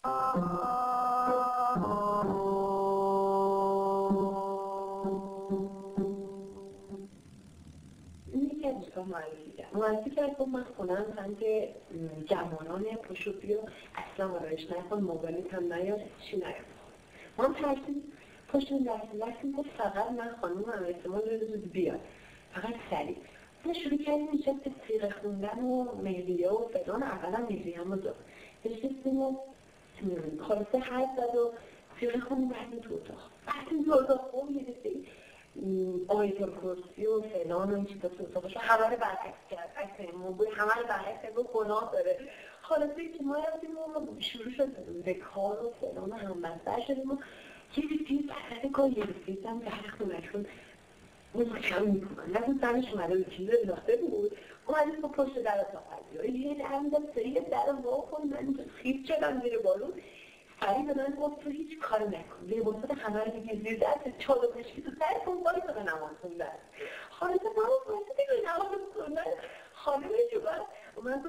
یکی از دوستان معرفی کرد که من خونم سمت جوانان پشوپی و اصلا آرایش نکن، موبایلت هم نیاد، چی نیاد. من ترسید پشت این دستیم گفت فقط من خانوم هم احتمال زود بیاد، فقط سریع. ما شروع کردیم اینجا به سیغه خوندن و مهریه و فلان. اولا مهریه هم رو داد نشستیم و خلاصه حرف زد و سیغه خوندیم رفتیم تو اتاق. رفتیم تو اتاق خوب یه دسته آیت الکرسی و فلان و این چیزا تو اتاقش همه رو برعکس کرد، عکس موبایل همه رو برعکس کرد و گناه داره. خلاصه که ما رفتیم و شروع شد به کار و فلان و همبستر شدیم و یه رسید بسر کار یه رسیدم در خونشون اون کم میکنن نکن زنش اومده بود چیز انداخته بود اومده با پشت در اتاق هستی یه همدم سریع در وا کن. من خیب شدم زیر بالون سریع به من گفت تو هیچ کار نکن لباسات همه رو دیگه زیر دست چادر کشید و سر کن بایی تو به نماز خوندن. خانم ما بایسته دیگه نماز خوندن خانم جوبر اومد